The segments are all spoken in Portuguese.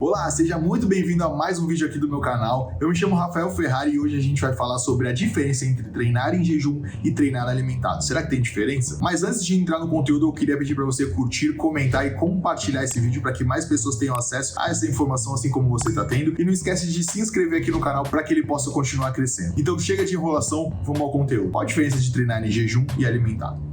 Olá, seja muito bem-vindo a mais um vídeo aqui do meu canal. Eu me chamo Rafael Ferrari e hoje a gente vai falar sobre a diferença entre treinar em jejum e treinar alimentado. Será que tem diferença? Mas antes de entrar no conteúdo, eu queria pedir para você curtir, comentar e compartilhar esse vídeo para que mais pessoas tenham acesso a essa informação assim como você está tendo. E não esquece de se inscrever aqui no canal para que ele possa continuar crescendo. Então chega de enrolação, vamos ao conteúdo. Qual a diferença de treinar em jejum e alimentado?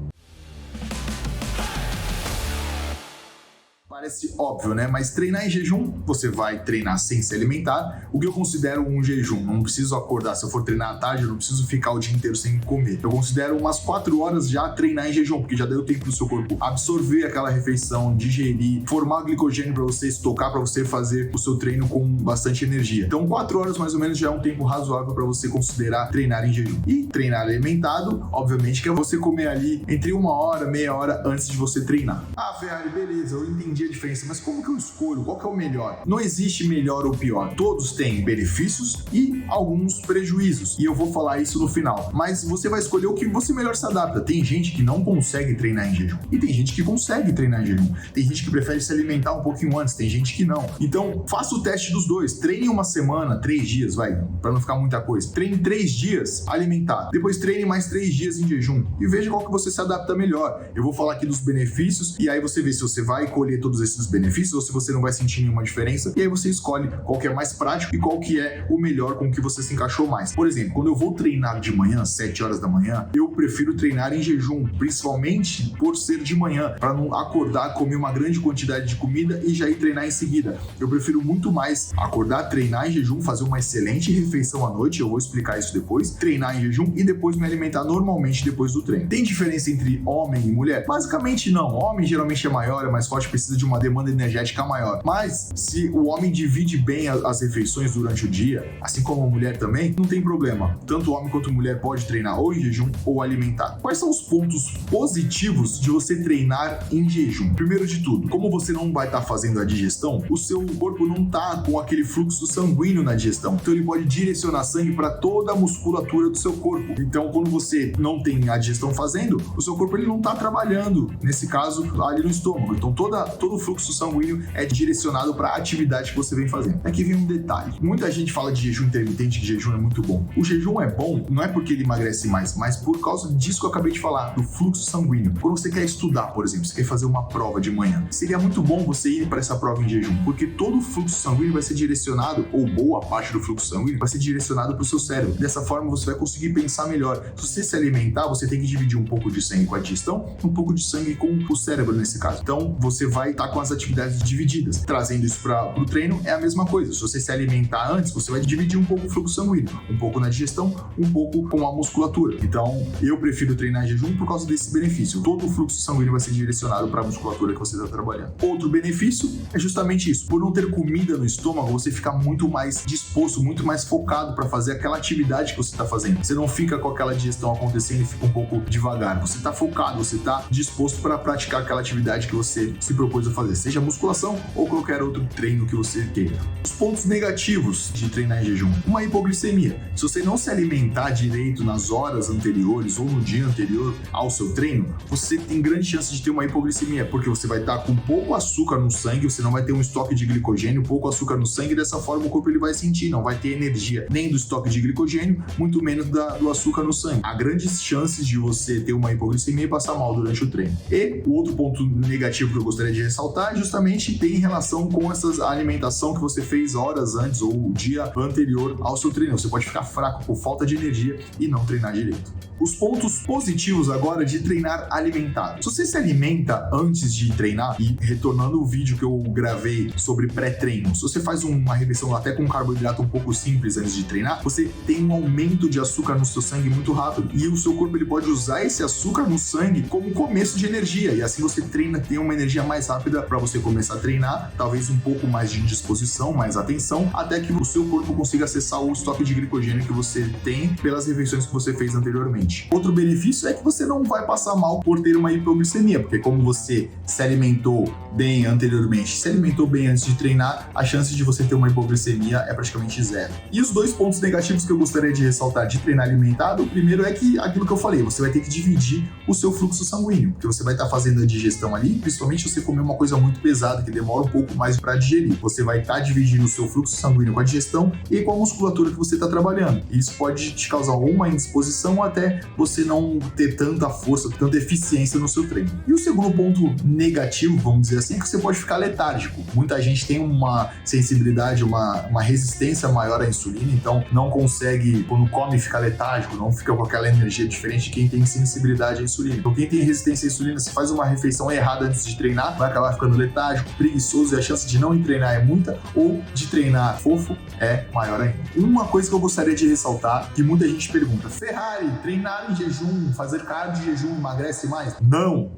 Parece óbvio, né? Mas treinar em jejum, você vai treinar sem se alimentar, o que eu considero um jejum. Não preciso acordar, se eu for treinar à tarde, eu não preciso ficar o dia inteiro sem comer. Eu considero umas 4 horas já treinar em jejum, porque já deu tempo do seu corpo absorver aquela refeição, digerir, formar glicogênio para você estocar, para você fazer o seu treino com bastante energia. Então 4 horas mais ou menos já é um tempo razoável para você considerar treinar em jejum. E treinar alimentado, obviamente, que é você comer ali entre 1 hora, meia hora antes de você treinar. Ah, Ferrari, beleza, eu entendi a diferença, mas como que eu escolho? Qual que é o melhor? Não existe melhor ou pior. Todos têm benefícios e alguns prejuízos. E eu vou falar isso no final. Mas você vai escolher o que você melhor se adapta. Tem gente que não consegue treinar em jejum. E tem gente que consegue treinar em jejum. Tem gente que prefere se alimentar um pouquinho antes. Tem gente que não. Então, faça o teste dos dois. Treine uma semana, 3 dias, vai, para não ficar muita coisa. Treine 3 dias alimentado. Depois treine mais 3 dias em jejum. E veja qual que você se adapta melhor. Eu vou falar aqui dos benefícios e aí você vê se você vai colher todos esses benefícios ou se você não vai sentir nenhuma diferença, e aí você escolhe qual que é mais prático e qual que é o melhor com que você se encaixou mais. Por exemplo, quando eu vou treinar de manhã, 7 horas da manhã, eu prefiro treinar em jejum, principalmente por ser de manhã, para não acordar, comer uma grande quantidade de comida e já ir treinar em seguida. Eu prefiro muito mais acordar, treinar em jejum, fazer uma excelente refeição à noite, eu vou explicar isso depois, treinar em jejum e depois me alimentar normalmente depois do treino. Tem diferença entre homem e mulher? Basicamente não. Homem geralmente é maior, é mais forte, precisa de uma demanda energética maior. Mas se o homem divide bem as refeições durante o dia, assim como a mulher também, não tem problema. Tanto homem quanto mulher pode treinar ou em jejum ou alimentar. Quais são os pontos positivos de você treinar em jejum? Primeiro de tudo, como você não vai estar fazendo a digestão, o seu corpo não está com aquele fluxo sanguíneo na digestão. Então ele pode direcionar sangue para toda a musculatura do seu corpo. Então quando você não tem a digestão fazendo, o seu corpo ele não está trabalhando, nesse caso ali no estômago. Então todo o fluxo sanguíneo é direcionado para a atividade que você vem fazendo. Aqui vem um detalhe. Muita gente fala de jejum intermitente, que jejum é muito bom. O jejum é bom não é porque ele emagrece mais, mas por causa disso que eu acabei de falar, do fluxo sanguíneo. Quando você quer estudar, por exemplo, você quer fazer uma prova de manhã, seria muito bom você ir para essa prova em jejum, porque todo o fluxo sanguíneo vai ser direcionado, ou boa parte do fluxo sanguíneo, vai ser direcionado para o seu cérebro. Dessa forma, você vai conseguir pensar melhor. Se você se alimentar, você tem que dividir um pouco de sangue com a digestão, um pouco de sangue com o cérebro, nesse caso. Então, você vai estar com as atividades divididas. Trazendo isso para o treino é a mesma coisa. Se você se alimentar antes, você vai dividir um pouco o fluxo sanguíneo, um pouco na digestão, um pouco com a musculatura. Então, eu prefiro treinar em jejum por causa desse benefício. Todo o fluxo sanguíneo vai ser direcionado para a musculatura que você está trabalhando. Outro benefício é justamente isso. Por não ter comida no estômago, você fica muito mais disposto, muito mais focado para fazer aquela atividade que você está fazendo. Você não fica com aquela digestão acontecendo e fica um pouco devagar. Você está focado, você está disposto para praticar aquela atividade que você se propôs a fazer, seja musculação ou qualquer outro treino que você queira. Os pontos negativos de treinar em jejum: uma hipoglicemia. Se você não se alimentar direito nas horas anteriores ou no dia anterior ao seu treino, você tem grande chance de ter uma hipoglicemia, porque você vai estar com pouco açúcar no sangue, você não vai ter um estoque de glicogênio, pouco açúcar no sangue, e dessa forma o corpo ele vai sentir, não vai ter energia nem do estoque de glicogênio, muito menos do açúcar no sangue. Há grandes chances de você ter uma hipoglicemia e passar mal durante o treino. E o outro ponto negativo que eu gostaria de ressaltar justamente tem relação com essa alimentação que você fez horas antes ou o dia anterior ao seu treino. Você pode ficar fraco por falta de energia e não treinar direito. Os pontos positivos agora de treinar alimentado. Se você se alimenta antes de treinar, e retornando o vídeo que eu gravei sobre pré-treino, se você faz uma refeição até com carboidrato um pouco simples antes de treinar, você tem um aumento de açúcar no seu sangue muito rápido e o seu corpo ele pode usar esse açúcar no sangue como começo de energia, e assim você treina, tem uma energia mais rápida para você começar a treinar, talvez um pouco mais de disposição, mais atenção, até que o seu corpo consiga acessar o estoque de glicogênio que você tem pelas refeições que você fez anteriormente. Outro benefício é que você não vai passar mal por ter uma hipoglicemia, porque como você se alimentou bem anteriormente, se alimentou bem antes de treinar, a chance de você ter uma hipoglicemia é praticamente zero. E os dois pontos negativos que eu gostaria de ressaltar de treinar alimentado, o primeiro é que aquilo que eu falei, você vai ter que dividir o seu fluxo sanguíneo, porque você vai estar fazendo a digestão ali, principalmente se você comer uma coisa coisa muito pesada que demora um pouco mais para digerir. Você vai estar dividindo o seu fluxo sanguíneo com a digestão e com a musculatura que você está trabalhando. Isso pode te causar uma indisposição ou até você não ter tanta força, tanta eficiência no seu treino. E o segundo ponto negativo, vamos dizer assim, é que você pode ficar letárgico. Muita gente tem uma sensibilidade, uma resistência maior à insulina, então não consegue, quando come, ficar letárgico, não fica com aquela energia diferente de quem tem sensibilidade à insulina. Então quem tem resistência à insulina, se faz uma refeição errada antes de treinar, vai acabar ficando letárgico, preguiçoso e a chance de não ir treinar é muita, ou de treinar fofo é maior ainda. Uma coisa que eu gostaria de ressaltar, que muita gente pergunta: Ferrari, treinar em jejum, fazer cardio em jejum emagrece mais? Não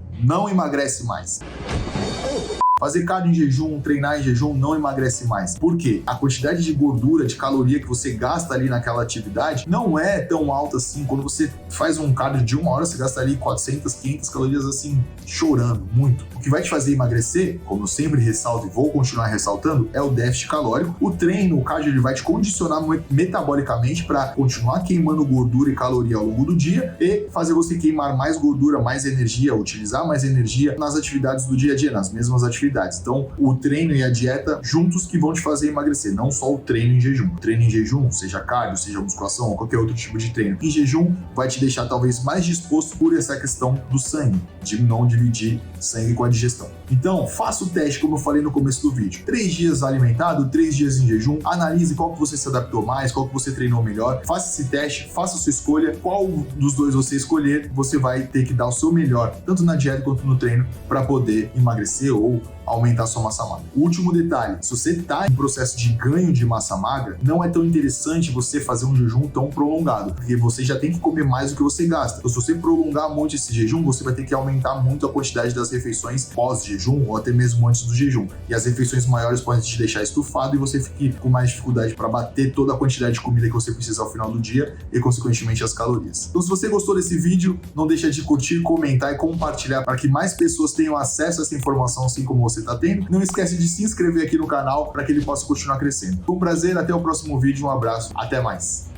emagrece mais. Fazer cardio em jejum, treinar em jejum não emagrece mais. Por quê? A quantidade de gordura, de caloria que você gasta ali naquela atividade não é tão alta assim. Quando você faz um cardio de 1 hora, você gasta ali 400, 500 calorias assim, chorando muito. O que vai te fazer emagrecer, como eu sempre ressalto e vou continuar ressaltando, é o déficit calórico. O treino, o cardio, ele vai te condicionar metabolicamente para continuar queimando gordura e caloria ao longo do dia e fazer você queimar mais gordura, mais energia, utilizar mais energia nas atividades do dia a dia, nas mesmas atividades. Então, o treino e a dieta juntos que vão te fazer emagrecer, não só o treino em jejum. O treino em jejum, seja cardio, seja musculação ou qualquer outro tipo de treino em jejum, vai te deixar talvez mais disposto por essa questão do sangue, de não dividir sangue com a digestão. Então, faça o teste, como eu falei no começo do vídeo. 3 dias alimentado, 3 dias em jejum, analise qual que você se adaptou mais, qual que você treinou melhor, faça esse teste, faça a sua escolha, qual dos dois você escolher, você vai ter que dar o seu melhor, tanto na dieta quanto no treino, para poder emagrecer ou aumentar sua massa magra. O último detalhe, se você está em processo de ganho de massa magra, não é tão interessante você fazer um jejum tão prolongado, porque você já tem que comer mais do que você gasta. Então, se você prolongar muito esse jejum, você vai ter que aumentar muito a quantidade das refeições pós-jejum ou até mesmo antes do jejum. E as refeições maiores podem te deixar estufado e você fique com mais dificuldade para bater toda a quantidade de comida que você precisa ao final do dia e, consequentemente, as calorias. Então, se você gostou desse vídeo, não deixa de curtir, comentar e compartilhar para que mais pessoas tenham acesso a essa informação, assim como você está tendo. Não esquece de se inscrever aqui no canal para que ele possa continuar crescendo. Foi um prazer, até o próximo vídeo, um abraço, até mais.